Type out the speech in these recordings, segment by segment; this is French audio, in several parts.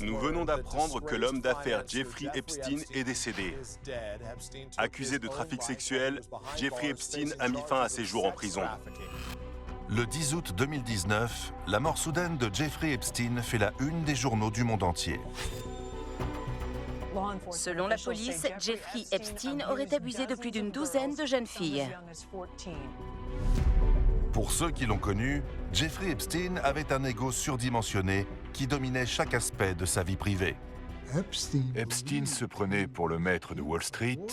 Nous venons d'apprendre que l'homme d'affaires Jeffrey Epstein est décédé. Accusé de trafic sexuel, Jeffrey Epstein a mis fin à ses jours en prison. Le 10 août 2019, la mort soudaine de Jeffrey Epstein fait la une des journaux du monde entier. Selon la police, Jeffrey Epstein aurait abusé de plus d'une douzaine de jeunes filles. Pour ceux qui l'ont connu, Jeffrey Epstein avait un ego surdimensionné qui dominait chaque aspect de sa vie privée. Epstein se prenait pour le maître de Wall Street,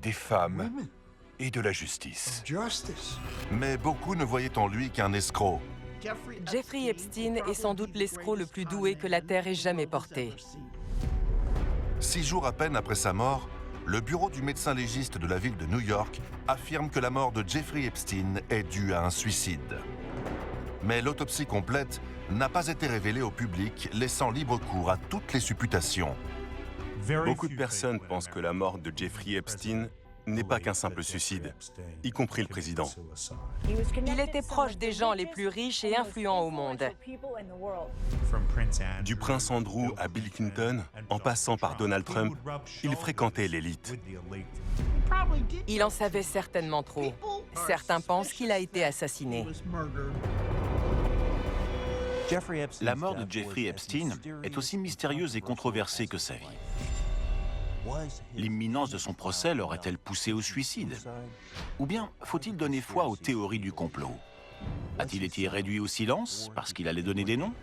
des femmes et de la justice. Mais beaucoup ne voyaient en lui qu'un escroc. Jeffrey Epstein est sans doute l'escroc le plus doué que la Terre ait jamais porté. 6 jours à peine après sa mort, le bureau du médecin légiste de la ville de New York affirme que la mort de Jeffrey Epstein est due à un suicide. Mais l'autopsie complète n'a pas été révélée au public, laissant libre cours à toutes les supputations. Beaucoup de personnes pensent que la mort de Jeffrey Epstein n'est pas qu'un simple suicide, y compris le président. Il était proche des gens les plus riches et influents au monde. Du prince Andrew à Bill Clinton, en passant par Donald Trump, il fréquentait l'élite. Il en savait certainement trop. Certains pensent qu'il a été assassiné. La mort de Jeffrey Epstein est aussi mystérieuse et controversée que sa vie. L'imminence de son procès l'aurait-elle poussé au suicide? Ou bien faut-il donner foi aux théories du complot? A-t-il été réduit au silence parce qu'il allait donner des noms?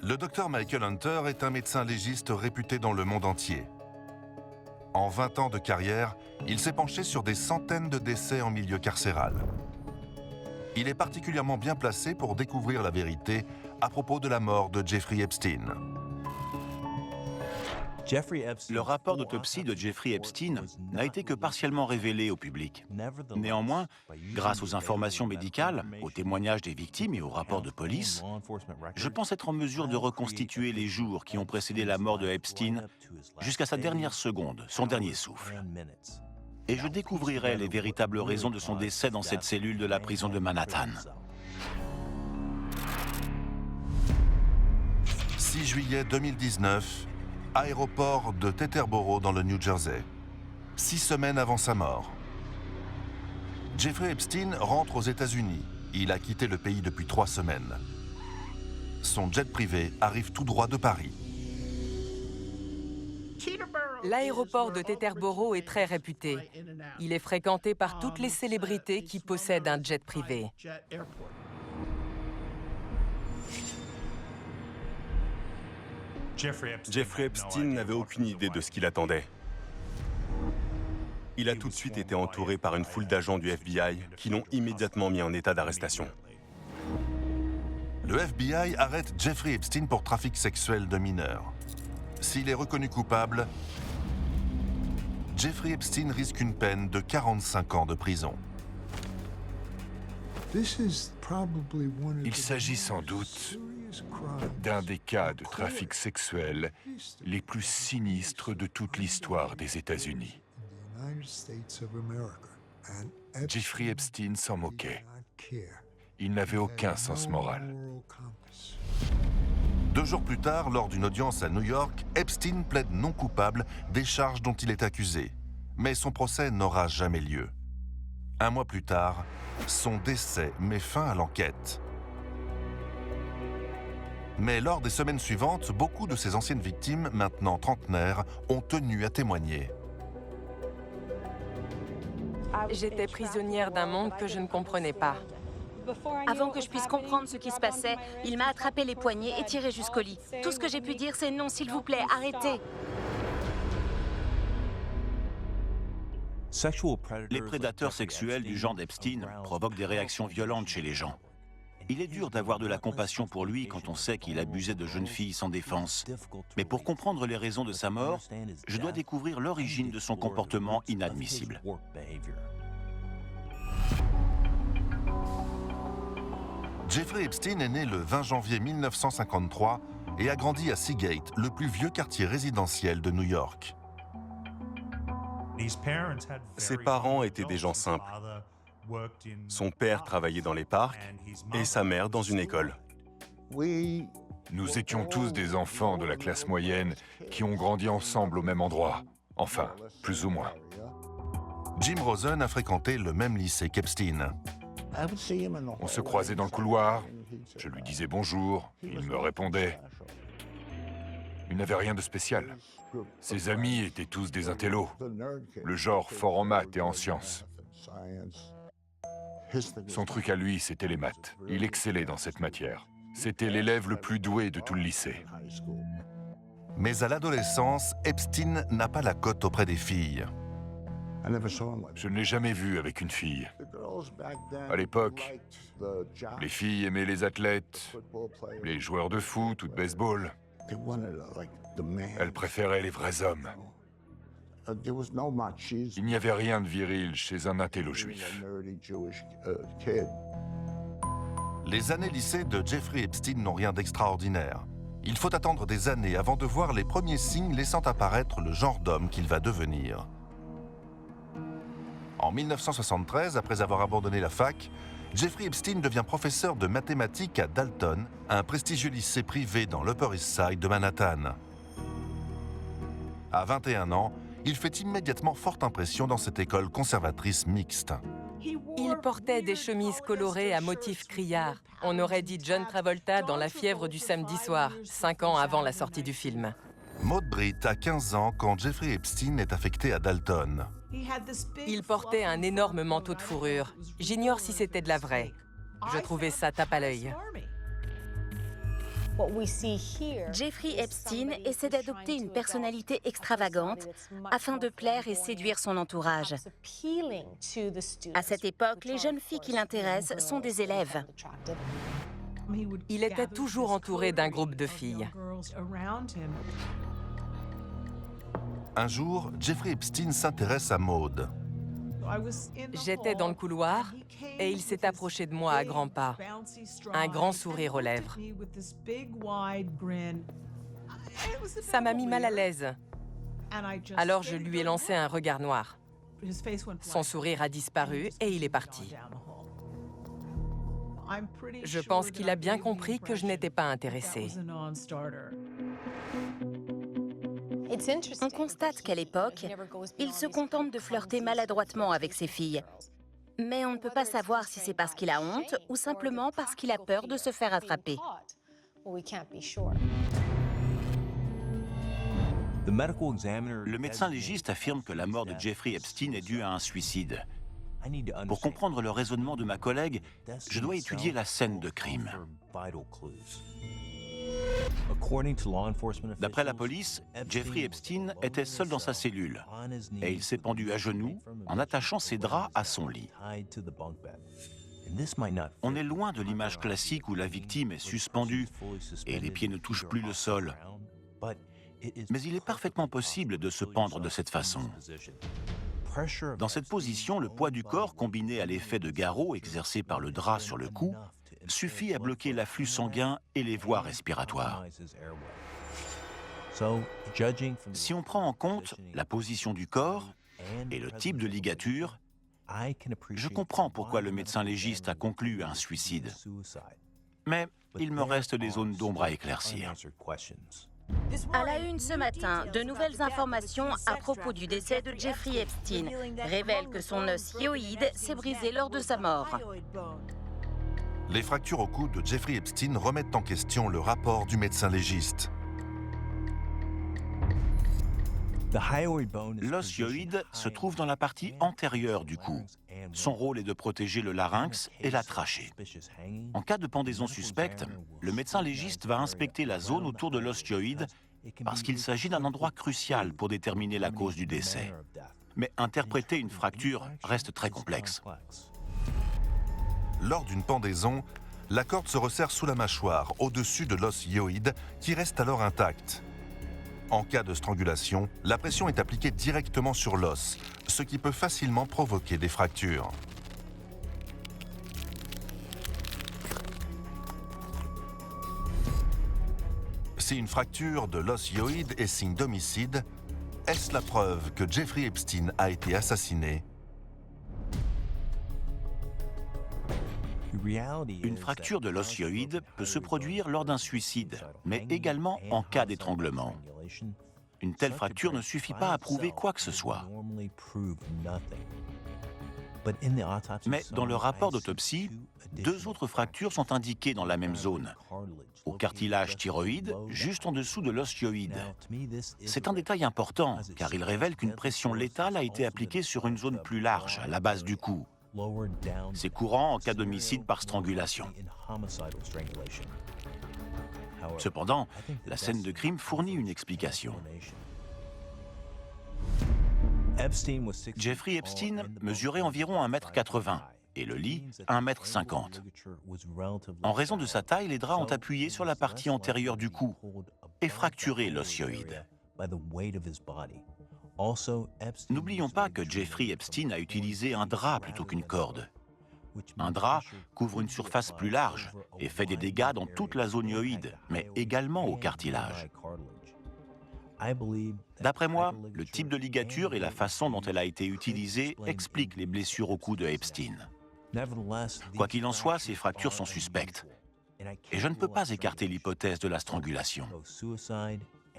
Le docteur Michael Hunter est un médecin légiste réputé dans le monde entier. En 20 ans de carrière, il s'est penché sur des centaines de décès en milieu carcéral. Il est particulièrement bien placé pour découvrir la vérité à propos de la mort de Jeffrey Epstein. Le rapport d'autopsie de Jeffrey Epstein n'a été que partiellement révélé au public. Néanmoins, grâce aux informations médicales, aux témoignages des victimes et aux rapports de police, je pense être en mesure de reconstituer les jours qui ont précédé la mort de Epstein jusqu'à sa dernière seconde, son dernier souffle. Et je découvrirai les véritables raisons de son décès dans cette cellule de la prison de Manhattan. 6 juillet 2019, aéroport de Teterboro dans le New Jersey. 6 semaines avant sa mort. Jeffrey Epstein rentre aux États-Unis. Il a quitté le pays depuis 3 semaines. Son jet privé arrive tout droit de Paris. L'aéroport de Teterboro est très réputé. Il est fréquenté par toutes les célébrités qui possèdent un jet privé. Jeffrey Epstein n'avait aucune idée de ce qui l'attendait. Il a tout de suite été entouré par une foule d'agents du FBI qui l'ont immédiatement mis en état d'arrestation. Le FBI arrête Jeffrey Epstein pour trafic sexuel de mineurs. S'il est reconnu coupable, Jeffrey Epstein risque une peine de 45 ans de prison. Il s'agit sans doute d'un des cas de trafic sexuel les plus sinistres de toute l'histoire des États-Unis. Jeffrey Epstein s'en moquait. Il n'avait aucun sens moral. 2 jours plus tard, lors d'une audience à New York, Epstein plaide non coupable des charges dont il est accusé. Mais son procès n'aura jamais lieu. 1 mois plus tard, son décès met fin à l'enquête. Mais lors des semaines suivantes, beaucoup de ses anciennes victimes, maintenant trentenaires, ont tenu à témoigner. J'étais prisonnière d'un monde que je ne comprenais pas. Avant que je puisse comprendre ce qui se passait, il m'a attrapé les poignets et tiré jusqu'au lit. Tout ce que j'ai pu dire, c'est non, s'il vous plaît, arrêtez. Les prédateurs sexuels du genre d'Epstein provoquent des réactions violentes chez les gens. Il est dur d'avoir de la compassion pour lui quand on sait qu'il abusait de jeunes filles sans défense. Mais pour comprendre les raisons de sa mort, je dois découvrir l'origine de son comportement inadmissible. Jeffrey Epstein est né le 20 janvier 1953 et a grandi à Seagate, le plus vieux quartier résidentiel de New York. Ses parents étaient des gens simples. Son père travaillait dans les parcs et sa mère dans une école. Nous étions tous des enfants de la classe moyenne qui ont grandi ensemble au même endroit. Enfin, plus ou moins. Jim Rosen a fréquenté le même lycée qu'Epstein. On se croisait dans le couloir, je lui disais bonjour, il me répondait. Il n'avait rien de spécial. Ses amis étaient tous des intellos, le genre fort en maths et en sciences. Son truc à lui, c'était les maths. Il excellait dans cette matière. C'était l'élève le plus doué de tout le lycée. Mais à l'adolescence, Epstein n'a pas la cote auprès des filles. Je ne l'ai jamais vu avec une fille. À l'époque, les filles aimaient les athlètes, les joueurs de foot ou de baseball. Elles préféraient les vrais hommes. Il n'y avait rien de viril chez un intello juif. Les années lycée de Jeffrey Epstein n'ont rien d'extraordinaire. Il faut attendre des années avant de voir les premiers signes laissant apparaître le genre d'homme qu'il va devenir. En 1973, après avoir abandonné la fac, Jeffrey Epstein devient professeur de mathématiques à Dalton, un prestigieux lycée privé dans l'Upper East Side de Manhattan. À 21 ans, il fait immédiatement forte impression dans cette école conservatrice mixte. Il portait des chemises colorées à motifs criards. On aurait dit John Travolta dans La fièvre du samedi soir, 5 ans avant la sortie du film. Maud Britt a 15 ans quand Jeffrey Epstein est affecté à Dalton. Il portait un énorme manteau de fourrure. J'ignore si c'était de la vraie. Je trouvais ça tape à l'œil. Jeffrey Epstein essaie d'adopter une personnalité extravagante afin de plaire et séduire son entourage. À cette époque, les jeunes filles qui l'intéressent sont des élèves. Il était toujours entouré d'un groupe de filles. Un jour, Jeffrey Epstein s'intéresse à Maud. J'étais dans le couloir et il s'est approché de moi à grands pas, un grand sourire aux lèvres. Ça m'a mis mal à l'aise. Alors je lui ai lancé un regard noir. Son sourire a disparu et il est parti. Je pense qu'il a bien compris que je n'étais pas intéressée. On constate qu'à l'époque, il se contente de flirter maladroitement avec ses filles. Mais on ne peut pas savoir si c'est parce qu'il a honte ou simplement parce qu'il a peur de se faire attraper. Le médecin légiste affirme que la mort de Jeffrey Epstein est due à un suicide. Pour comprendre le raisonnement de ma collègue, je dois étudier la scène de crime. D'après la police, Jeffrey Epstein était seul dans sa cellule et il s'est pendu à genoux en attachant ses draps à son lit. On est loin de l'image classique où la victime est suspendue et les pieds ne touchent plus le sol. Mais il est parfaitement possible de se pendre de cette façon. Dans cette position, le poids du corps, combiné à l'effet de garrot exercé par le drap sur le cou, suffit à bloquer l'afflux sanguin et les voies respiratoires. Si on prend en compte la position du corps et le type de ligature, je comprends pourquoi le médecin légiste a conclu un suicide. Mais il me reste des zones d'ombre à éclaircir. À la une ce matin, de nouvelles informations à propos du décès de Jeffrey Epstein révèlent que son os hyoïde s'est brisé lors de sa mort. Les fractures au cou de Jeffrey Epstein remettent en question le rapport du médecin légiste. L'os hyoïde se trouve dans la partie antérieure du cou. Son rôle est de protéger le larynx et la trachée. En cas de pendaison suspecte, le médecin légiste va inspecter la zone autour de l'os hyoïde parce qu'il s'agit d'un endroit crucial pour déterminer la cause du décès. Mais interpréter une fracture reste très complexe. Lors d'une pendaison, la corde se resserre sous la mâchoire, au-dessus de l'os hyoïde, qui reste alors intact. En cas de strangulation, la pression est appliquée directement sur l'os, ce qui peut facilement provoquer des fractures. Si une fracture de l'os hyoïde est signe d'homicide, Est-ce la preuve que Jeffrey Epstein a été assassiné? Une fracture de l'osioïde peut se produire lors d'un suicide, mais également en cas d'étranglement. Une telle fracture ne suffit pas à prouver quoi que ce soit. Mais dans le rapport d'autopsie, 2 autres fractures sont indiquées dans la même zone, au cartilage thyroïde, juste en dessous de l'osioïde. C'est un détail important, car il révèle qu'une pression létale a été appliquée sur une zone plus large, à la base du cou. C'est courant en cas d'homicide par strangulation. Cependant, la scène de crime fournit une explication. Jeffrey Epstein mesurait environ 1,80 m et le lit 1,50 m. En raison de sa taille, les draps ont appuyé sur la partie antérieure du cou et fracturé l'osioïde. N'oublions pas que Jeffrey Epstein a utilisé un drap plutôt qu'une corde. Un drap couvre une surface plus large et fait des dégâts dans toute la zone hyoïde, mais également au cartilage. D'après moi, le type de ligature et la façon dont elle a été utilisée expliquent les blessures au cou de Epstein. Quoi qu'il en soit, ces fractures sont suspectes. Et je ne peux pas écarter l'hypothèse de la strangulation.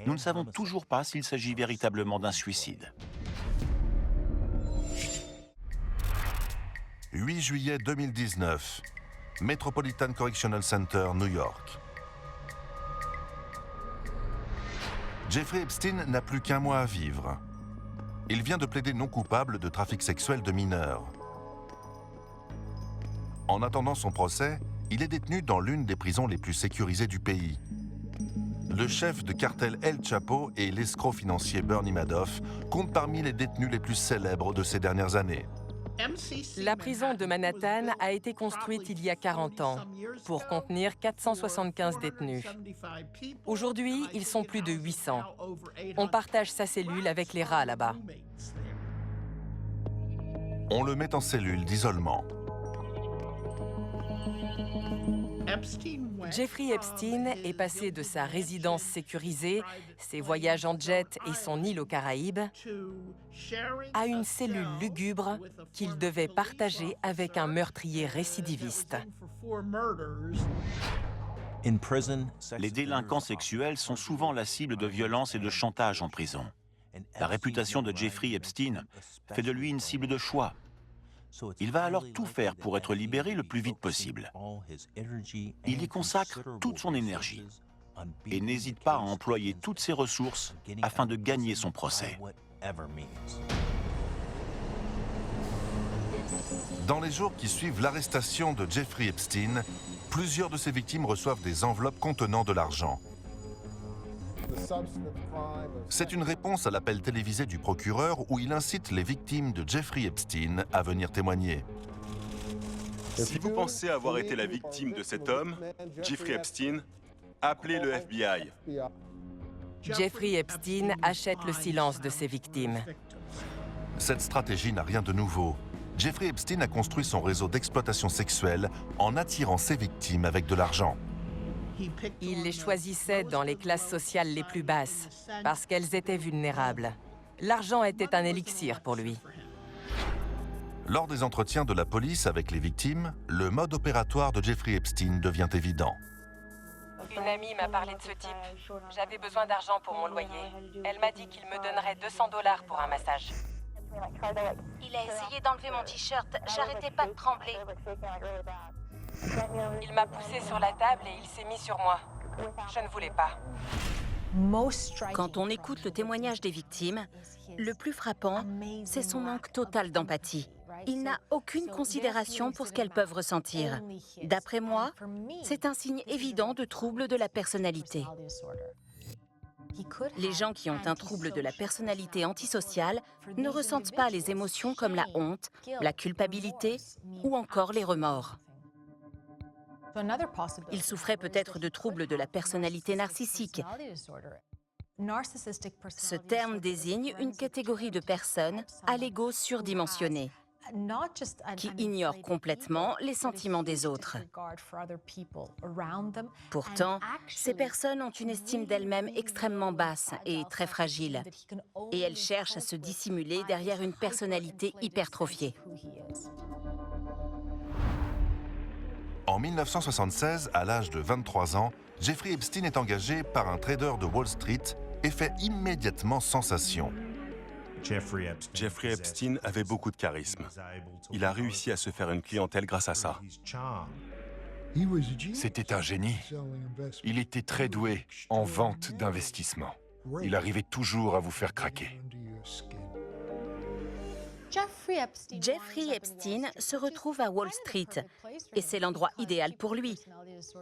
Nous ne savons toujours pas s'il s'agit véritablement d'un suicide. 8 juillet 2019, Metropolitan Correctional Center, New York. Jeffrey Epstein n'a plus qu'1 mois à vivre. Il vient de plaider non coupable de trafic sexuel de mineurs. En attendant son procès, il est détenu dans l'une des prisons les plus sécurisées du pays. Le chef de cartel El Chapo et l'escroc financier Bernie Madoff comptent parmi les détenus les plus célèbres de ces dernières années. La prison de Manhattan a été construite il y a 40 ans pour contenir 475 détenus. Aujourd'hui, ils sont plus de 800. On partage sa cellule avec les rats là-bas. On le met en cellule d'isolement. Jeffrey Epstein est passé de sa résidence sécurisée, ses voyages en jet et son île aux Caraïbes, à une cellule lugubre qu'il devait partager avec un meurtrier récidiviste. Les délinquants sexuels sont souvent la cible de violences et de chantage en prison. La réputation de Jeffrey Epstein fait de lui une cible de choix. Il va alors tout faire pour être libéré le plus vite possible. Il y consacre toute son énergie et n'hésite pas à employer toutes ses ressources afin de gagner son procès. Dans les jours qui suivent l'arrestation de Jeffrey Epstein, plusieurs de ses victimes reçoivent des enveloppes contenant de l'argent. C'est une réponse à l'appel télévisé du procureur où il incite les victimes de Jeffrey Epstein à venir témoigner. Si vous pensez avoir été la victime de cet homme, Jeffrey Epstein, appelez le FBI. Jeffrey Epstein achète le silence de ses victimes. Cette stratégie n'a rien de nouveau. Jeffrey Epstein a construit son réseau d'exploitation sexuelle en attirant ses victimes avec de l'argent. Il les choisissait dans les classes sociales les plus basses, parce qu'elles étaient vulnérables. L'argent était un élixir pour lui. Lors des entretiens de la police avec les victimes, le mode opératoire de Jeffrey Epstein devient évident. Une amie m'a parlé de ce type. J'avais besoin d'argent pour mon loyer. Elle m'a dit qu'il me donnerait 200 $ pour un massage. Il a essayé d'enlever mon t-shirt, j'arrêtais pas de trembler. Il m'a poussé sur la table et il s'est mis sur moi. Je ne voulais pas. Quand on écoute le témoignage des victimes, le plus frappant, c'est son manque total d'empathie. Il n'a aucune considération pour ce qu'elles peuvent ressentir. D'après moi, c'est un signe évident de trouble de la personnalité. Les gens qui ont un trouble de la personnalité antisociale ne ressentent pas les émotions comme la honte, la culpabilité ou encore les remords. Il souffrait peut-être de troubles de la personnalité narcissique. Ce terme désigne une catégorie de personnes à l'ego surdimensionné. qui ignore complètement les sentiments des autres. Pourtant, ces personnes ont une estime d'elles-mêmes extrêmement basse et très fragile, et elles cherchent à se dissimuler derrière une personnalité hypertrophiée. En 1976, à l'âge de 23 ans, Jeffrey Epstein est engagé par un trader de Wall Street et fait immédiatement sensation. Jeffrey Epstein avait beaucoup de charisme. Il a réussi à se faire une clientèle grâce à ça. C'était un génie. Il était très doué en vente d'investissement. Il arrivait toujours à vous faire craquer. Jeffrey Epstein se retrouve à Wall Street et c'est l'endroit idéal pour lui,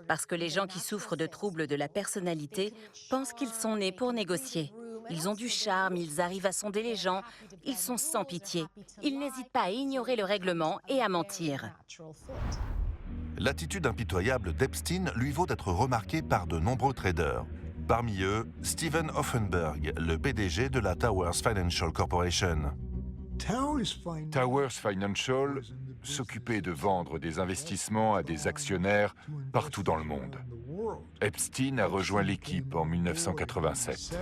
parce que les gens qui souffrent de troubles de la personnalité pensent qu'ils sont nés pour négocier. Ils ont du charme, ils arrivent à sonder les gens, ils sont sans pitié. Ils n'hésitent pas à ignorer le règlement et à mentir. L'attitude impitoyable d'Epstein lui vaut d'être remarqué par de nombreux traders. Parmi eux, Steven Hoffenberg, le PDG de la Towers Financial Corporation. Towers Financial s'occupait de vendre des investissements à des actionnaires partout dans le monde. Epstein a rejoint l'équipe en 1987.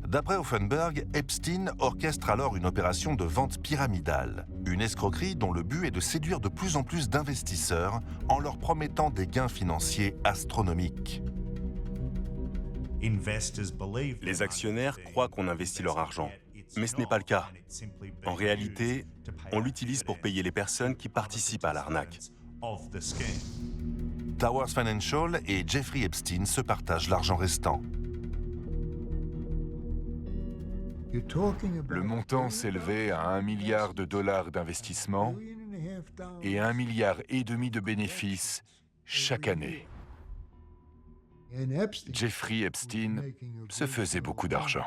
D'après Hoffenberg, Epstein orchestre alors une opération de vente pyramidale, une escroquerie dont le but est de séduire de plus en plus d'investisseurs en leur promettant des gains financiers astronomiques. Les actionnaires croient qu'on investit leur argent, mais ce n'est pas le cas. En réalité, on l'utilise pour payer les personnes qui participent à l'arnaque. Towers Financial et Jeffrey Epstein se partagent l'argent restant. Le montant s'élevait à $1 milliard d'investissement et $1,5 milliard de bénéfices chaque année. Jeffrey Epstein se faisait beaucoup d'argent.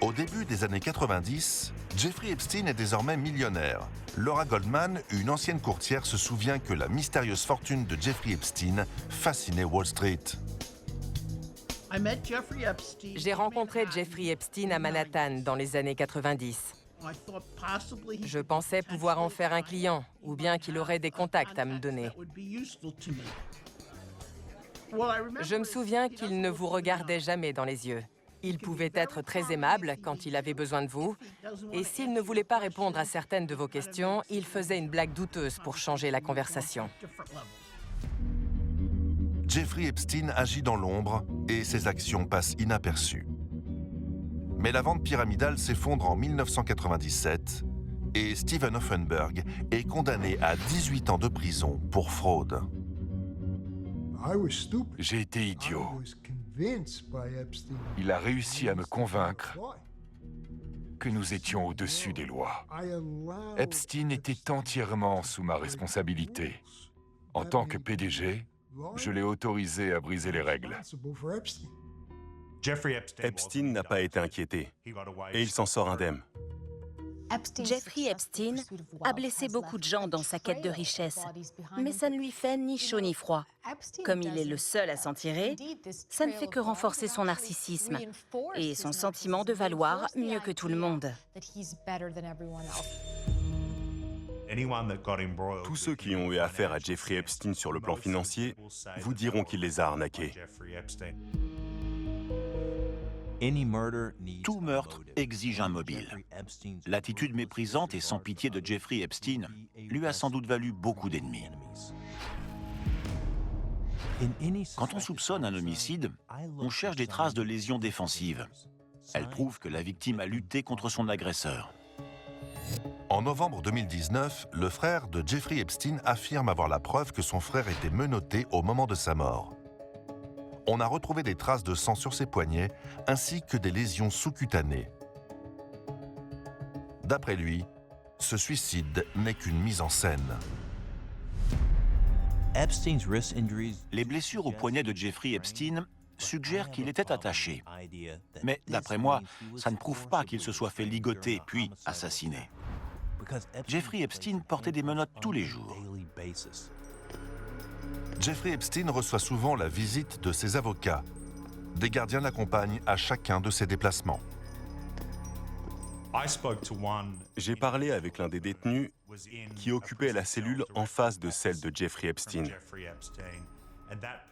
Au début des années 90, Jeffrey Epstein est désormais millionnaire. Laura Goldman, une ancienne courtière, se souvient que la mystérieuse fortune de Jeffrey Epstein fascinait Wall Street. J'ai rencontré Jeffrey Epstein à Manhattan dans les années 90. Je pensais pouvoir en faire un client, ou bien qu'il aurait des contacts à me donner. Je me souviens qu'il ne vous regardait jamais dans les yeux. Il pouvait être très aimable quand il avait besoin de vous, et s'il ne voulait pas répondre à certaines de vos questions, il faisait une blague douteuse pour changer la conversation. Jeffrey Epstein agit dans l'ombre et ses actions passent inaperçues. Mais la vente pyramidale s'effondre en 1997 et Steven Hoffenberg est condamné à 18 ans de prison pour fraude. J'ai été idiot. Il a réussi à me convaincre que nous étions au-dessus des lois. Epstein était entièrement sous ma responsabilité. En tant que PDG, je l'ai autorisé à briser les règles. Epstein n'a pas été inquiété et il s'en sort indemne. Jeffrey Epstein a blessé beaucoup de gens dans sa quête de richesse, mais ça ne lui fait ni chaud ni froid. Comme il est le seul à s'en tirer, ça ne fait que renforcer son narcissisme et son sentiment de valoir mieux que tout le monde. Tous ceux qui ont eu affaire à Jeffrey Epstein sur le plan financier vous diront qu'il les a arnaqués. Tout meurtre exige un mobile. L'attitude méprisante et sans pitié de Jeffrey Epstein lui a sans doute valu beaucoup d'ennemis. Quand on soupçonne un homicide, on cherche des traces de lésions défensives. Elles prouvent que la victime a lutté contre son agresseur. En novembre 2019, le frère de Jeffrey Epstein affirme avoir la preuve que son frère était menotté au moment de sa mort. On a retrouvé des traces de sang sur ses poignets, ainsi que des lésions sous-cutanées. D'après lui, ce suicide n'est qu'une mise en scène. Les blessures au poignet de Jeffrey Epstein suggèrent qu'il était attaché. Mais d'après moi, ça ne prouve pas qu'il se soit fait ligoter puis assassiner. Jeffrey Epstein portait des menottes tous les jours. Jeffrey Epstein reçoit souvent la visite de ses avocats. Des gardiens l'accompagnent à chacun de ses déplacements. J'ai parlé avec l'un des détenus qui occupait la cellule en face de celle de Jeffrey Epstein.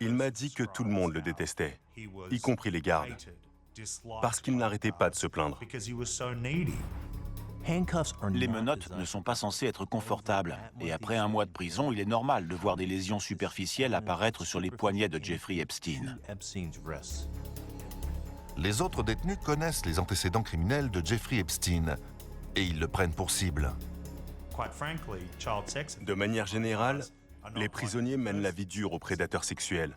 Il m'a dit que tout le monde le détestait, y compris les gardes, parce qu'il n'arrêtait pas de se plaindre. Les menottes ne sont pas censées être confortables, et après un mois de prison, il est normal de voir des lésions superficielles apparaître sur les poignets de Jeffrey Epstein. Les autres détenus connaissent les antécédents criminels de Jeffrey Epstein et ils le prennent pour cible. De manière générale, les prisonniers mènent la vie dure aux prédateurs sexuels,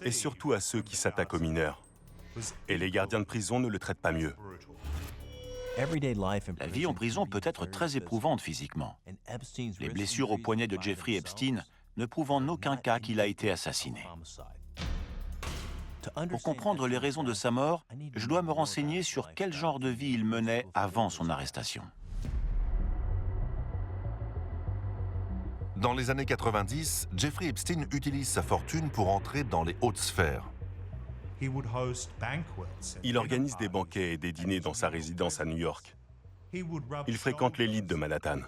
et surtout à ceux qui s'attaquent aux mineurs. Et les gardiens de prison ne le traitent pas mieux. La vie en prison peut être très éprouvante physiquement. Les blessures au poignet de Jeffrey Epstein ne prouvent en aucun cas qu'il a été assassiné. Pour comprendre les raisons de sa mort, je dois me renseigner sur quel genre de vie il menait avant son arrestation. Dans les années 90, Jeffrey Epstein utilise sa fortune pour entrer dans les hautes sphères. Il organise des banquets et des dîners dans sa résidence à New York. Il fréquente l'élite de Manhattan.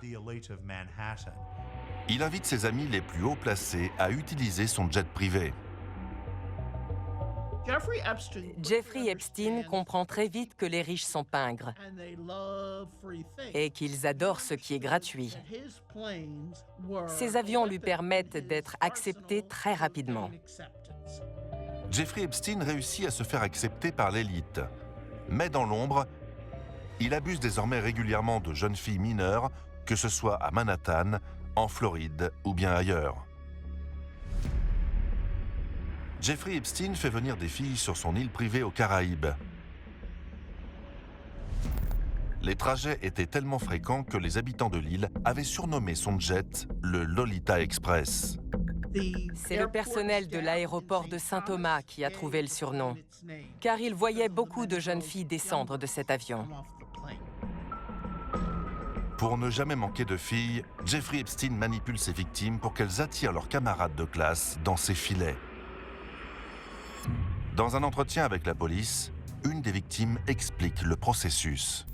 Il invite ses amis les plus haut placés à utiliser son jet privé. Jeffrey Epstein comprend très vite que les riches sont pingres et qu'ils adorent ce qui est gratuit. Ses avions lui permettent d'être accepté très rapidement. Jeffrey Epstein réussit à se faire accepter par l'élite. Mais dans l'ombre, il abuse désormais régulièrement de jeunes filles mineures, que ce soit à Manhattan, en Floride ou bien ailleurs. Jeffrey Epstein fait venir des filles sur son île privée aux Caraïbes. Les trajets étaient tellement fréquents que les habitants de l'île avaient surnommé son jet le Lolita Express. C'est le personnel de l'aéroport de Saint-Thomas qui a trouvé le surnom, car il voyait beaucoup de jeunes filles descendre de cet avion. Pour ne jamais manquer de filles, Jeffrey Epstein manipule ses victimes pour qu'elles attirent leurs camarades de classe dans ses filets. Dans un entretien avec la police, une des victimes explique le processus.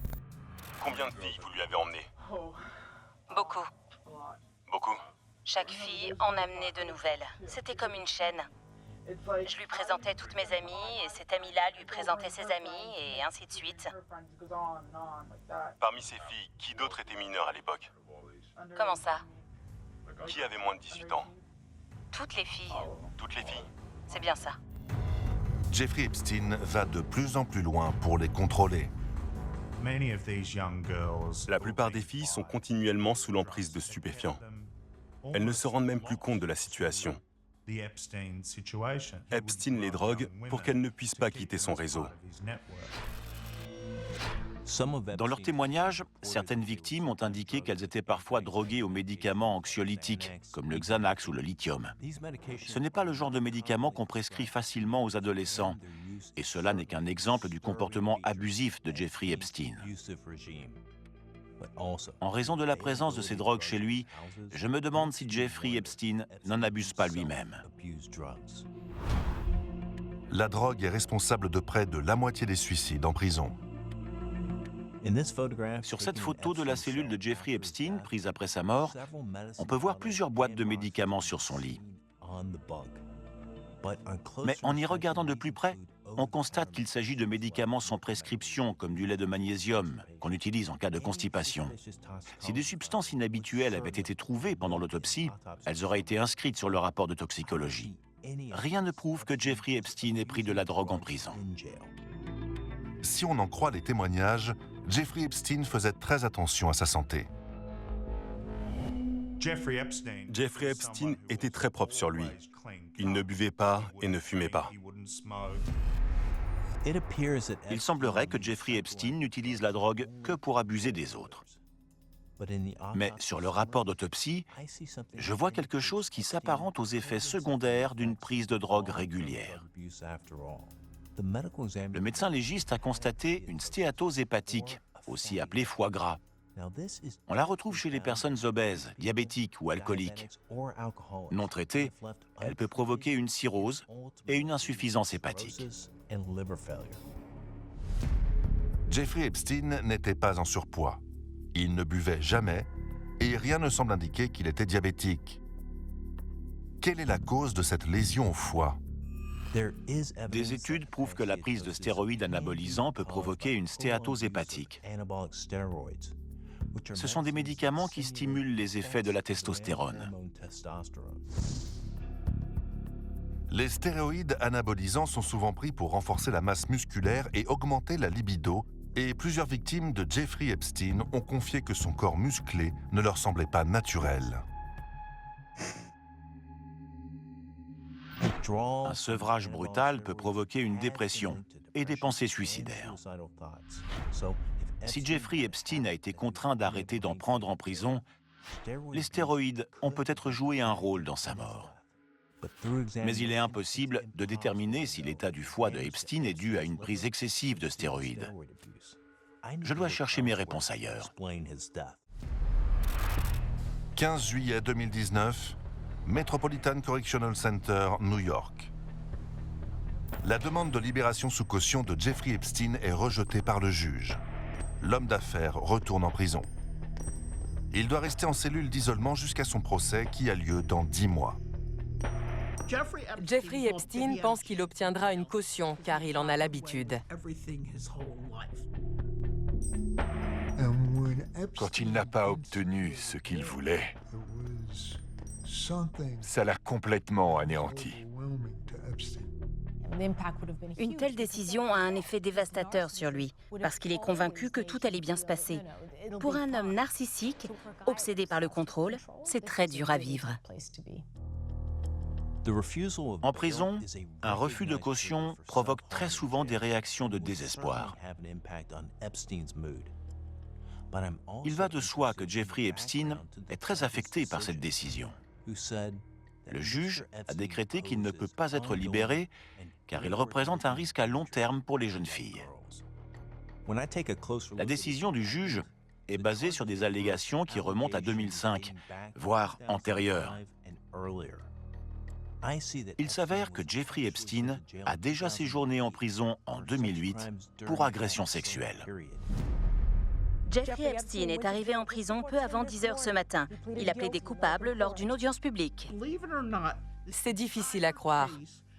Combien de filles vous lui avez emmenées? Beaucoup. Beaucoup? Chaque fille en amenait de nouvelles. C'était comme une chaîne. Je lui présentais toutes mes amies, et cette amie-là lui présentait ses amies, et ainsi de suite. Parmi ces filles, qui d'autres étaient mineurs à l'époque? Comment ça? Qui avait moins de 18 ans? Toutes les filles. Toutes les filles? C'est bien ça. Jeffrey Epstein va de plus en plus loin pour les contrôler. La plupart des filles sont continuellement sous l'emprise de stupéfiants. Elles ne se rendent même plus compte de la situation. Epstein les drogue pour qu'elles ne puissent pas quitter son réseau. Dans leurs témoignages, certaines victimes ont indiqué qu'elles étaient parfois droguées aux médicaments anxiolytiques, comme le Xanax ou le lithium. Ce n'est pas le genre de médicaments qu'on prescrit facilement aux adolescents, et cela n'est qu'un exemple du comportement abusif de Jeffrey Epstein. En raison de la présence de ces drogues chez lui, je me demande si Jeffrey Epstein n'en abuse pas lui-même. La drogue est responsable de près de la moitié des suicides en prison. Sur cette photo de la cellule de Jeffrey Epstein, prise après sa mort, on peut voir plusieurs boîtes de médicaments sur son lit. Mais en y regardant de plus près, on constate qu'il s'agit de médicaments sans prescription, comme du lait de magnésium, qu'on utilise en cas de constipation. Si des substances inhabituelles avaient été trouvées pendant l'autopsie, elles auraient été inscrites sur le rapport de toxicologie. Rien ne prouve que Jeffrey Epstein ait pris de la drogue en prison. Si on en croit les témoignages, Jeffrey Epstein faisait très attention à sa santé. Jeffrey Epstein était très propre sur lui. Il ne buvait pas et ne fumait pas. Il semblerait que Jeffrey Epstein n'utilise la drogue que pour abuser des autres. Mais sur le rapport d'autopsie, je vois quelque chose qui s'apparente aux effets secondaires d'une prise de drogue régulière. Le médecin légiste a constaté une stéatose hépatique, aussi appelée foie gras. On la retrouve chez les personnes obèses, diabétiques ou alcooliques. Non traitée, elle peut provoquer une cirrhose et une insuffisance hépatique. Jeffrey Epstein n'était pas en surpoids. Il ne buvait jamais et rien ne semble indiquer qu'il était diabétique. Quelle est la cause de cette lésion au foie? Des études prouvent que la prise de stéroïdes anabolisants peut provoquer une stéatose hépatique. Ce sont des médicaments qui stimulent les effets de la testostérone. Les stéroïdes anabolisants sont souvent pris pour renforcer la masse musculaire et augmenter la libido, et plusieurs victimes de Jeffrey Epstein ont confié que son corps musclé ne leur semblait pas naturel. Un sevrage brutal peut provoquer une dépression et des pensées suicidaires. Si Jeffrey Epstein a été contraint d'arrêter d'en prendre en prison, les stéroïdes ont peut-être joué un rôle dans sa mort. Mais il est impossible de déterminer si l'état du foie de Epstein est dû à une prise excessive de stéroïdes. Je dois chercher mes réponses ailleurs. 15 juillet 2019, Metropolitan Correctional Center, New York. La demande de libération sous caution de Jeffrey Epstein est rejetée par le juge. L'homme d'affaires retourne en prison. Il doit rester en cellule d'isolement jusqu'à son procès qui a lieu dans 10 mois. Jeffrey Epstein pense qu'il obtiendra une caution car il en a l'habitude. Quand il n'a pas obtenu ce qu'il voulait, ça l'a complètement anéanti. Une telle décision a un effet dévastateur sur lui, parce qu'il est convaincu que tout allait bien se passer. Pour un homme narcissique, obsédé par le contrôle, c'est très dur à vivre. En prison, un refus de caution provoque très souvent des réactions de désespoir. Il va de soi que Jeffrey Epstein est très affecté par cette décision. Le juge a décrété qu'il ne peut pas être libéré car il représente un risque à long terme pour les jeunes filles. La décision du juge est basée sur des allégations qui remontent à 2005, voire antérieures. Il s'avère que Jeffrey Epstein a déjà séjourné en prison en 2008 pour agression sexuelle. Jeffrey Epstein est arrivé en prison peu avant 10 h ce matin. Il a plaidé coupable lors d'une audience publique. C'est difficile à croire,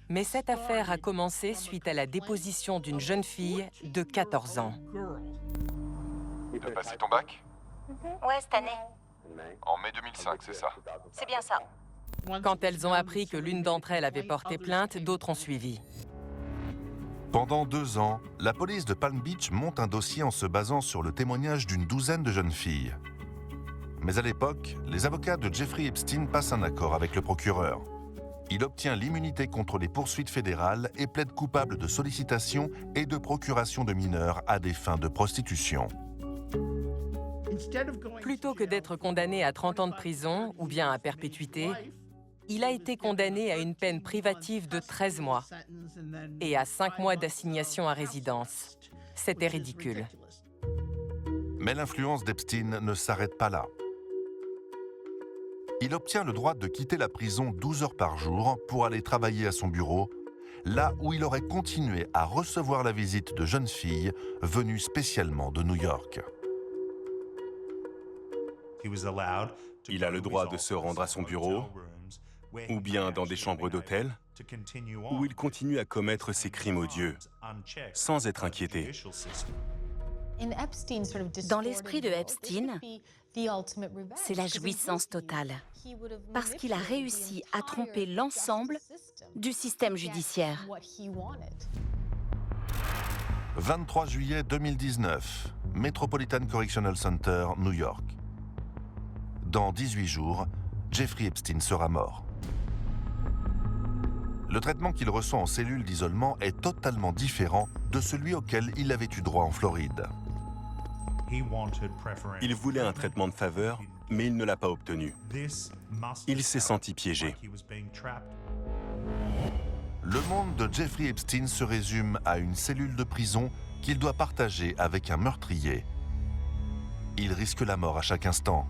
mais cette affaire a commencé suite à la déposition d'une jeune fille de 14 ans. T'as passé ton bac? Ouais, cette année. En mai 2005, c'est ça? C'est bien ça. Quand elles ont appris que l'une d'entre elles avait porté plainte, d'autres ont suivi. Pendant 2 ans, la police de Palm Beach monte un dossier en se basant sur le témoignage d'une douzaine de jeunes filles. Mais à l'époque, les avocats de Jeffrey Epstein passent un accord avec le procureur. Il obtient l'immunité contre les poursuites fédérales et plaide coupable de sollicitation et de procuration de mineurs à des fins de prostitution. Plutôt que d'être condamné à 30 ans de prison ou bien à perpétuité, il a été condamné à une peine privative de 13 mois et à 5 mois d'assignation à résidence. C'était ridicule. Mais l'influence d'Epstein ne s'arrête pas là. Il obtient le droit de quitter la prison 12 heures par jour pour aller travailler à son bureau, là où il aurait continué à recevoir la visite de jeunes filles venues spécialement de New York. Il a le droit de se rendre à son bureau, ou bien dans des chambres d'hôtel, où il continue à commettre ses crimes odieux, sans être inquiété. Dans l'esprit de Epstein, c'est la jouissance totale, parce qu'il a réussi à tromper l'ensemble du système judiciaire. 23 juillet 2019, Metropolitan Correctional Center, New York. Dans 18 jours, Jeffrey Epstein sera mort. Le traitement qu'il reçoit en cellule d'isolement est totalement différent de celui auquel il avait eu droit en Floride. Il voulait un traitement de faveur, mais il ne l'a pas obtenu. Il s'est senti piégé. Le monde de Jeffrey Epstein se résume à une cellule de prison qu'il doit partager avec un meurtrier. Il risque la mort à chaque instant.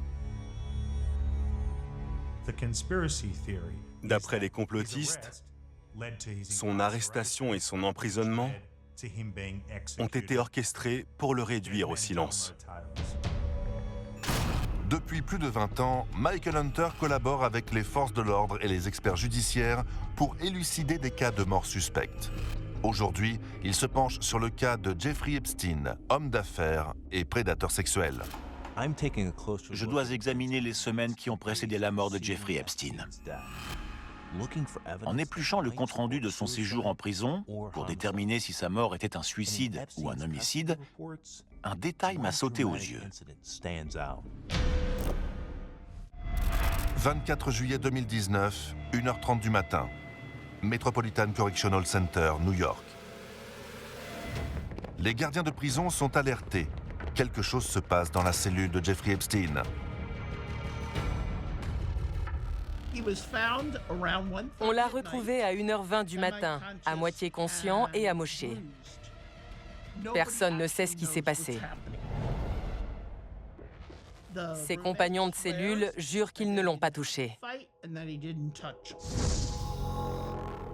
D'après les complotistes, son arrestation et son emprisonnement ont été orchestrés pour le réduire au silence. Depuis plus de 20 ans, Michael Hunter collabore avec les forces de l'ordre et les experts judiciaires pour élucider des cas de mort suspectes. Aujourd'hui, il se penche sur le cas de Jeffrey Epstein, homme d'affaires et prédateur sexuel. Je dois examiner les semaines qui ont précédé la mort de Jeffrey Epstein. En épluchant le compte-rendu de son séjour en prison, pour déterminer si sa mort était un suicide ou un homicide, un détail m'a sauté aux yeux. 24 juillet 2019, 1h30 du matin. Metropolitan Correctional Center, New York. Les gardiens de prison sont alertés. Quelque chose se passe dans la cellule de Jeffrey Epstein. On l'a retrouvé à 1h20 du matin, à moitié conscient et amoché. Personne ne sait ce qui s'est passé. Ses compagnons de cellule jurent qu'ils ne l'ont pas touché.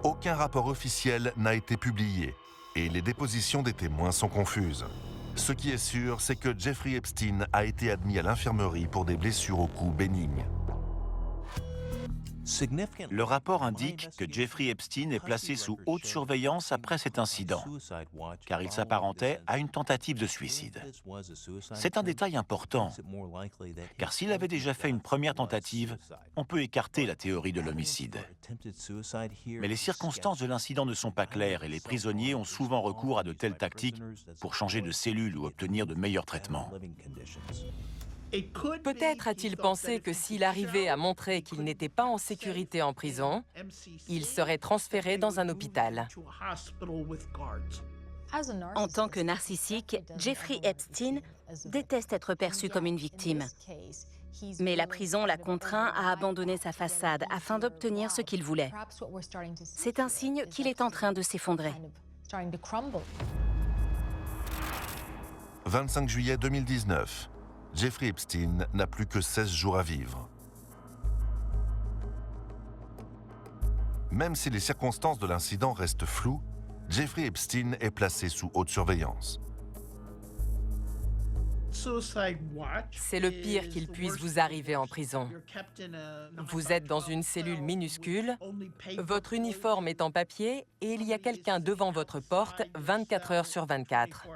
Aucun rapport officiel n'a été publié et les dépositions des témoins sont confuses. Ce qui est sûr, c'est que Jeffrey Epstein a été admis à l'infirmerie pour des blessures au cou bénignes. Le rapport indique que Jeffrey Epstein est placé sous haute surveillance après cet incident, car il s'apparentait à une tentative de suicide. C'est un détail important, car s'il avait déjà fait une première tentative, on peut écarter la théorie de l'homicide. Mais les circonstances de l'incident ne sont pas claires et les prisonniers ont souvent recours à de telles tactiques pour changer de cellule ou obtenir de meilleurs traitements. Peut-être a-t-il pensé que s'il arrivait à montrer qu'il n'était pas en sécurité en prison, il serait transféré dans un hôpital. En tant que narcissique, Jeffrey Epstein déteste être perçu comme une victime. Mais la prison l'a contraint à abandonner sa façade afin d'obtenir ce qu'il voulait. C'est un signe qu'il est en train de s'effondrer. 25 juillet 2019. Jeffrey Epstein n'a plus que 16 jours à vivre. Même si les circonstances de l'incident restent floues, Jeffrey Epstein est placé sous haute surveillance. C'est le pire qu'il puisse vous arriver en prison. Vous êtes dans une cellule minuscule, votre uniforme est en papier et il y a quelqu'un devant votre porte 24 heures sur 24.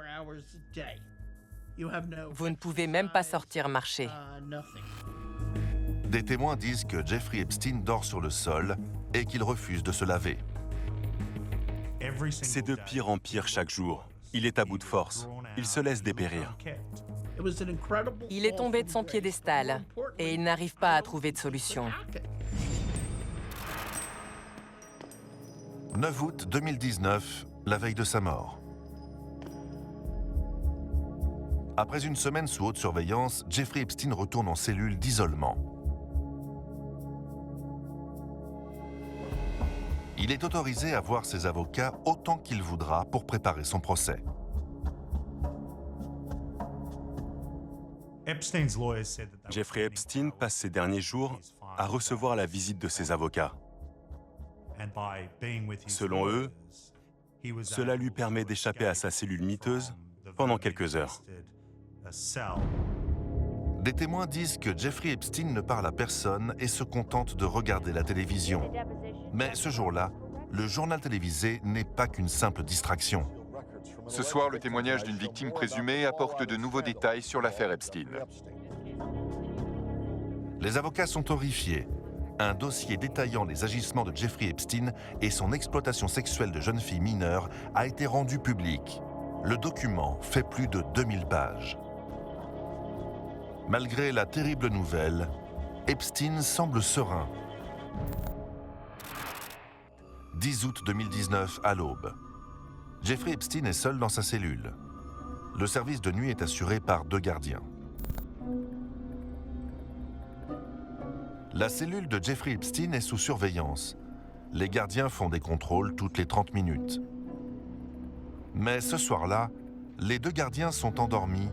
Vous ne pouvez même pas sortir marcher. Des témoins disent que Jeffrey Epstein dort sur le sol et qu'il refuse de se laver. C'est de pire en pire chaque jour. Il est à bout de force. Il se laisse dépérir. Il est tombé de son piédestal et il n'arrive pas à trouver de solution. 9 août 2019, la veille de sa mort. Après une semaine sous haute surveillance, Jeffrey Epstein retourne en cellule d'isolement. Il est autorisé à voir ses avocats autant qu'il voudra pour préparer son procès. Jeffrey Epstein passe ses derniers jours à recevoir la visite de ses avocats. Selon eux, cela lui permet d'échapper à sa cellule miteuse pendant quelques heures. Des témoins disent que Jeffrey Epstein ne parle à personne et se contente de regarder la télévision. Mais ce jour-là, le journal télévisé n'est pas qu'une simple distraction. Ce soir, le témoignage d'une victime présumée apporte de nouveaux détails sur l'affaire Epstein. Les avocats sont horrifiés. Un dossier détaillant les agissements de Jeffrey Epstein et son exploitation sexuelle de jeunes filles mineures a été rendu public. Le document fait plus de 2000 pages. Malgré la terrible nouvelle, Epstein semble serein. 10 août 2019 à l'aube. Jeffrey Epstein est seul dans sa cellule. Le service de nuit est assuré par 2 gardiens. La cellule de Jeffrey Epstein est sous surveillance. Les gardiens font des contrôles toutes les 30 minutes. Mais ce soir-là, les 2 gardiens sont endormis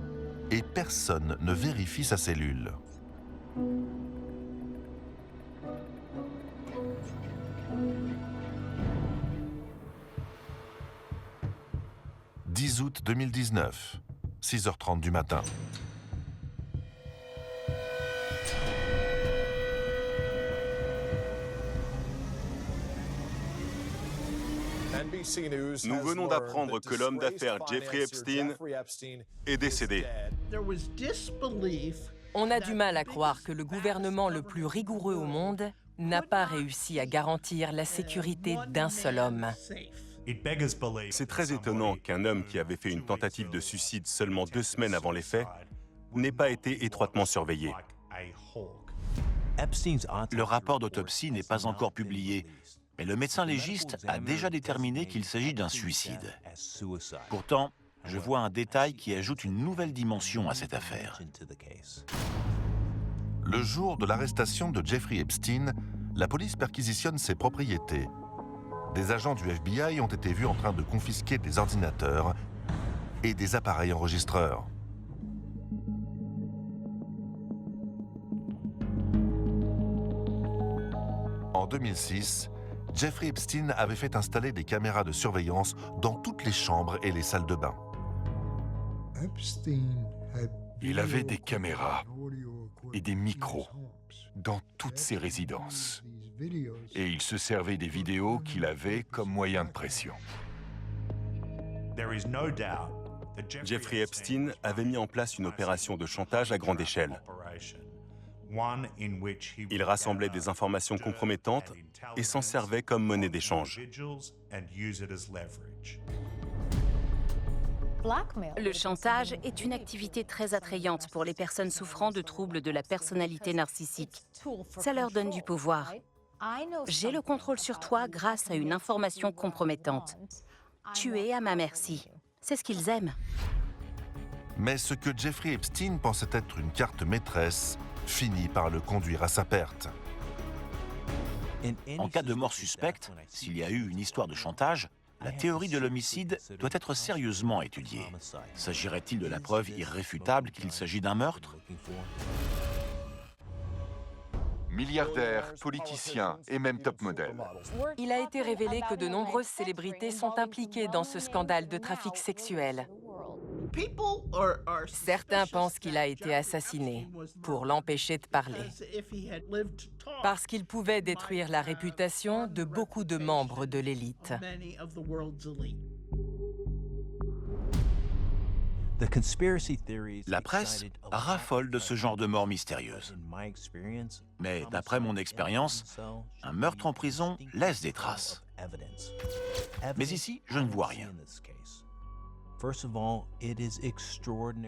et personne ne vérifie sa cellule. 10 août 2019, 6h30 du matin. Nous venons d'apprendre que l'homme d'affaires Jeffrey Epstein est décédé. On a du mal à croire que le gouvernement le plus rigoureux au monde n'a pas réussi à garantir la sécurité d'un seul homme. C'est très étonnant qu'un homme qui avait fait une tentative de suicide seulement 2 semaines avant les faits n'ait pas été étroitement surveillé. Le rapport d'autopsie n'est pas encore publié, mais le médecin légiste a déjà déterminé qu'il s'agit d'un suicide. Pourtant, je vois un détail qui ajoute une nouvelle dimension à cette affaire. Le jour de l'arrestation de Jeffrey Epstein, la police perquisitionne ses propriétés. Des agents du FBI ont été vus en train de confisquer des ordinateurs et des appareils enregistreurs. En 2006, Jeffrey Epstein avait fait installer des caméras de surveillance dans toutes les chambres et les salles de bain. Il avait des caméras et des micros dans toutes ses résidences. Et il se servait des vidéos qu'il avait comme moyen de pression. Jeffrey Epstein avait mis en place une opération de chantage à grande échelle. Il rassemblait des informations compromettantes et s'en servait comme monnaie d'échange. Le chantage est une activité très attrayante pour les personnes souffrant de troubles de la personnalité narcissique. Ça leur donne du pouvoir. J'ai le contrôle sur toi grâce à une information compromettante. Tu es à ma merci. C'est ce qu'ils aiment. Mais ce que Jeffrey Epstein pensait être une carte maîtresse finit par le conduire à sa perte. En cas de mort suspecte, s'il y a eu une histoire de chantage, la théorie de l'homicide doit être sérieusement étudiée. S'agirait-il de la preuve irréfutable qu'il s'agit d'un meurtre? Milliardaires, politiciens et même top modèles. Il a été révélé que de nombreuses célébrités sont impliquées dans ce scandale de trafic sexuel. Certains pensent qu'il a été assassiné pour l'empêcher de parler, parce qu'il pouvait détruire la réputation de beaucoup de membres de l'élite. La presse raffole de ce genre de mort mystérieuse. Mais d'après mon expérience, un meurtre en prison laisse des traces. Mais ici, je ne vois rien.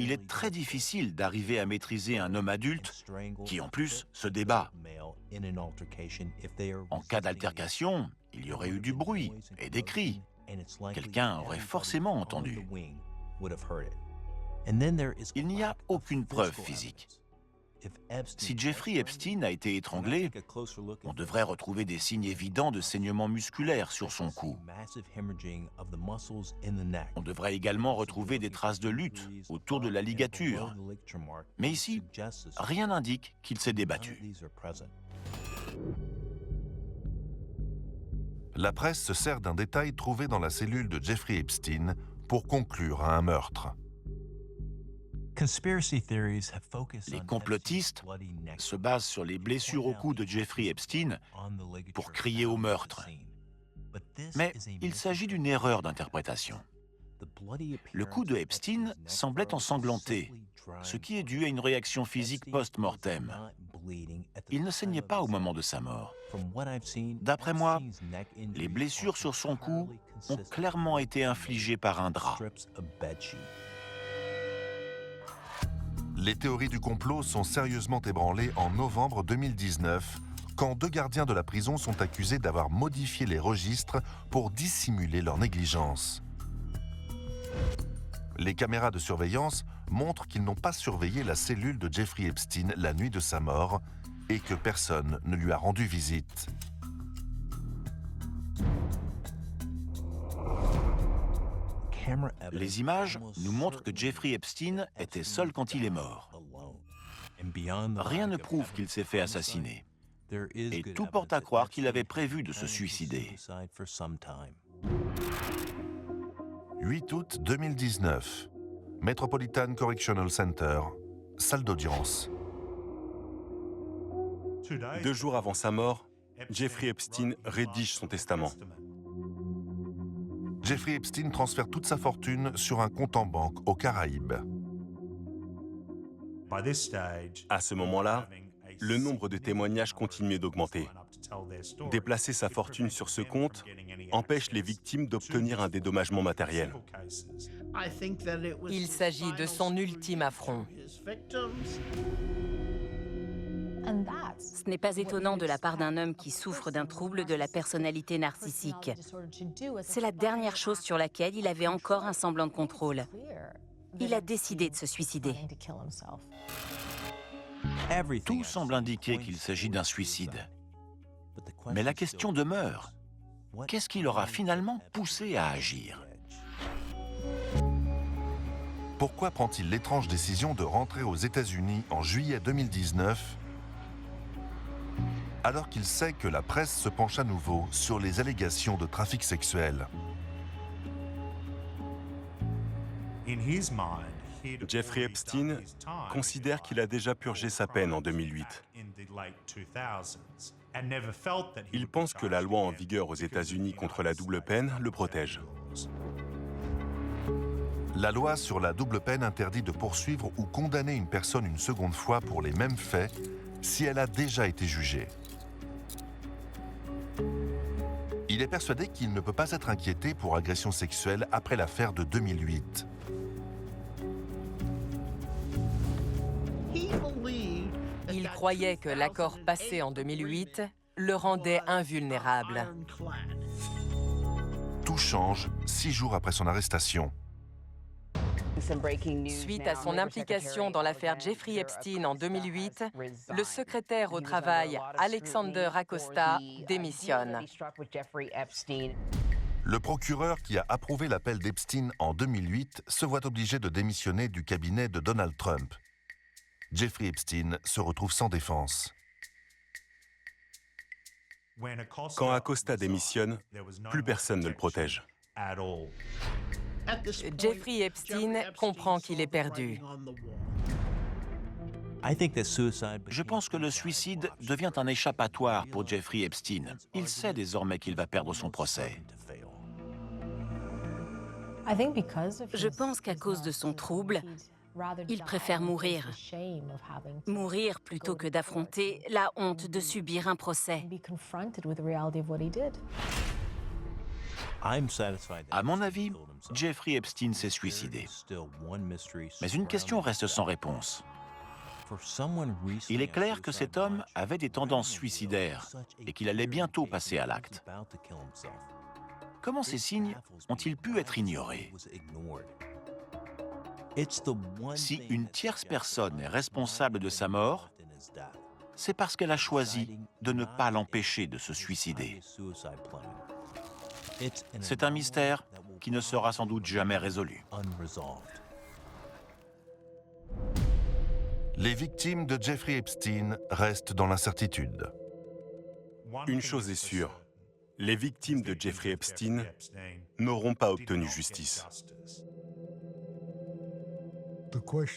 Il est très difficile d'arriver à maîtriser un homme adulte qui, en plus, se débat. En cas d'altercation, il y aurait eu du bruit et des cris. Quelqu'un aurait forcément entendu. Il n'y a aucune preuve physique. Si Jeffrey Epstein a été étranglé, on devrait retrouver des signes évidents de saignement musculaire sur son cou. On devrait également retrouver des traces de lutte autour de la ligature. Mais ici, rien n'indique qu'il s'est débattu. La presse se sert d'un détail trouvé dans la cellule de Jeffrey Epstein pour conclure à un meurtre. Les complotistes se basent sur les blessures au cou de Jeffrey Epstein pour crier au meurtre. Mais il s'agit d'une erreur d'interprétation. Le cou de Epstein semblait ensanglanté, ce qui est dû à une réaction physique post-mortem. Il ne saignait pas au moment de sa mort. D'après moi, les blessures sur son cou ont clairement été infligées par un drap. Les théories du complot sont sérieusement ébranlées en novembre 2019, quand 2 gardiens de la prison sont accusés d'avoir modifié les registres pour dissimuler leur négligence. Les caméras de surveillance montrent qu'ils n'ont pas surveillé la cellule de Jeffrey Epstein la nuit de sa mort et que personne ne lui a rendu visite. Les images nous montrent que Jeffrey Epstein était seul quand il est mort. Rien ne prouve qu'il s'est fait assassiner. Et tout porte à croire qu'il avait prévu de se suicider. 8 août 2019. Metropolitan Correctional Center, salle d'audience. 2 jours avant sa mort, Jeffrey Epstein rédige son testament. Jeffrey Epstein transfère toute sa fortune sur un compte en banque aux Caraïbes. À ce moment-là, le nombre de témoignages continuait d'augmenter. Déplacer sa fortune sur ce compte empêche les victimes d'obtenir un dédommagement matériel. Il s'agit de son ultime affront. Ce n'est pas étonnant de la part d'un homme qui souffre d'un trouble de la personnalité narcissique. C'est la dernière chose sur laquelle il avait encore un semblant de contrôle. Il a décidé de se suicider. Tout semble indiquer qu'il s'agit d'un suicide. Mais la question demeure, qu'est-ce qui l'aura finalement poussé à agir? Pourquoi prend-il l'étrange décision de rentrer aux États-Unis en juillet 2019 alors qu'il sait que la presse se penche à nouveau sur les allégations de trafic sexuel? Jeffrey Epstein considère qu'il a déjà purgé sa peine en 2008. Il pense que la loi en vigueur aux États-Unis contre la double peine le protège. La loi sur la double peine interdit de poursuivre ou condamner une personne une seconde fois pour les mêmes faits si elle a déjà été jugée. Il est persuadé qu'il ne peut pas être inquiété pour agression sexuelle après l'affaire de 2008. Il croyait que l'accord passé en 2008 le rendait invulnérable. Tout change 6 jours après son arrestation. Suite à son implication dans l'affaire Jeffrey Epstein en 2008, le secrétaire au travail Alexander Acosta démissionne. Le procureur qui a approuvé l'appel d'Epstein en 2008 se voit obligé de démissionner du cabinet de Donald Trump. Jeffrey Epstein se retrouve sans défense. Quand Acosta démissionne, plus personne ne le protège. Jeffrey Epstein comprend qu'il est perdu. Je pense que le suicide devient un échappatoire pour Jeffrey Epstein. Il sait désormais qu'il va perdre son procès. Je pense qu'à cause de son trouble, il préfère mourir. Mourir plutôt que d'affronter la honte de subir un procès. À mon avis, Jeffrey Epstein s'est suicidé. Mais une question reste sans réponse. Il est clair que cet homme avait des tendances suicidaires et qu'il allait bientôt passer à l'acte. Comment ces signes ont-ils pu être ignorés? Si une tierce personne est responsable de sa mort, c'est parce qu'elle a choisi de ne pas l'empêcher de se suicider. C'est un mystère qui ne sera sans doute jamais résolu. Les victimes de Jeffrey Epstein restent dans l'incertitude. Une chose est sûre, les victimes de Jeffrey Epstein n'auront pas obtenu justice.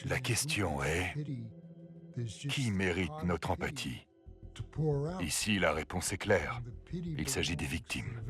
La question est, qui mérite notre empathie? Ici, la réponse est claire. Il s'agit des victimes.